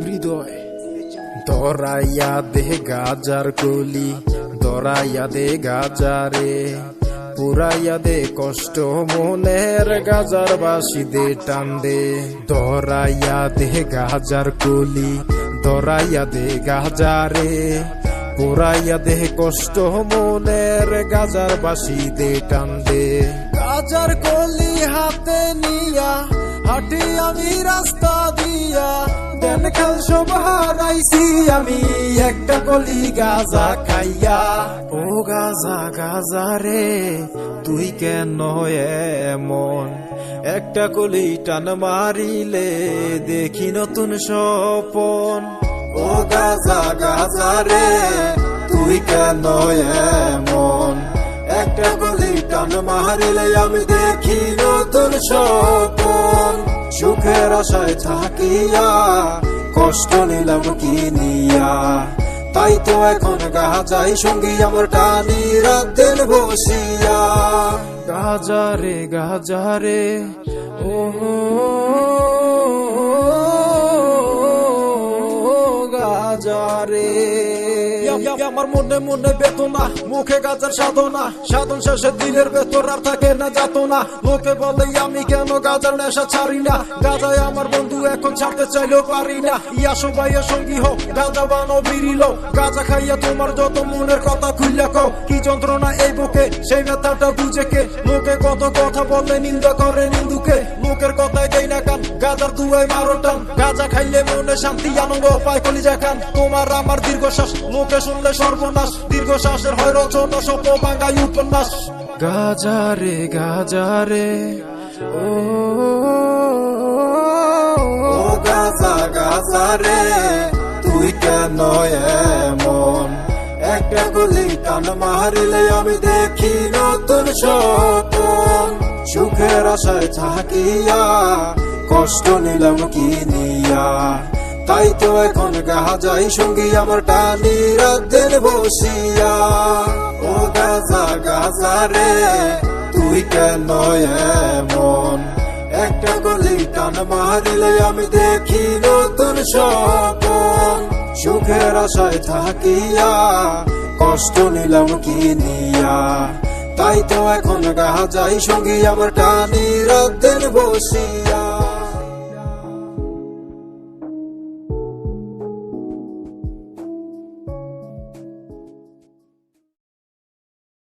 হৃদয় দরাইয়া দে গাজার কলি, দরাইয়া দে গাজারে, পুরাইয়া দে কষ্ট মনের গাজার বাসি দে টান দে। দরাইয়া দে গাজার কলি, দরাইয়া দে গাজারে, পুরাইয়া দে কষ্ট মনের গাজার বাসি দে টান দে। গাজার কলি হাতে নিয়া হাঁটি আমি রাস্তা দিয়া, দেন খেল সব হারাইছি আমি একটা কলি গাজা খাইয়া। ও গাজা গাজা রে তুই কেন এমন, একটা কলি টান মারিলে দেখি নতুন স্বপন। ও গাজা গাজা রে তুই কেন এমন, একটা কলি টান মারিলে আমি দেখি নতুন স্বপন। সুখের আশায় থাকিয়া কষ্ট নিলাম কিনিয়া, তাই তো এখন গাজাই সঙ্গী আমার টানি রাত দিন বসিয়া। গাজারে গাজারে ও গাজারে, আমার মনে মনে বেদনা, মুখে গাজার সাধনা, সাধন শেষে দিনের ভেতর আর থাকে না যাতনা। লোকে বলে আমি কেন গাজার নেশা ছাড়ি না, গাজায় আমার বন্ধু এখন ছাড়তে চাইলেও পারি না। ইয়া সবাই সঙ্গী হোক গাজা বানো বিড়িল, গাজা খাইয়া তোমার যত মনের কথা খুইলা কও। কি যন্ত্রণা এই বুকে সেই ব্যথাটা বুঝে কে, লোকে কত কথা বলে নিন্দা করে নিন্দুকে, লোকের কথায় দেই না কান, গাজার দুয়ায় মারো টান। গাজা খাইলে মনে শান্তি আনন্দ পায় কলিজা খান, তোমার আমার দীর্ঘশ্বাস লোকে শুনলে সর্বনাশ, দীর্ঘশ্বাসের হয় রচনা স্বপ্ন ভাঙাই উপন্যাস। গাজারে গাজারে ও গাজা গাজারে তুই কেন এমন, একটা গলি টান মারিলে আমি দেখি নতুন স্বপন। সুখের আশায় থাকিয়া কষ্ট নিলাম কিনিয়া, তাই তো এখন গাজাই সঙ্গী আমার টানি রাত দিন বসিয়া। ও গাজা গাজা রে তুই কেন এমন, একটা গলি টান মারিলে আমি দেখি নতুন স্বপন। সুখের আশায় থাকিয়া কষ্ট নিলাম কিনিয়া, তাই তো এখন গাজাই সঙ্গী আমার টানি রাত দিন বসিয়া।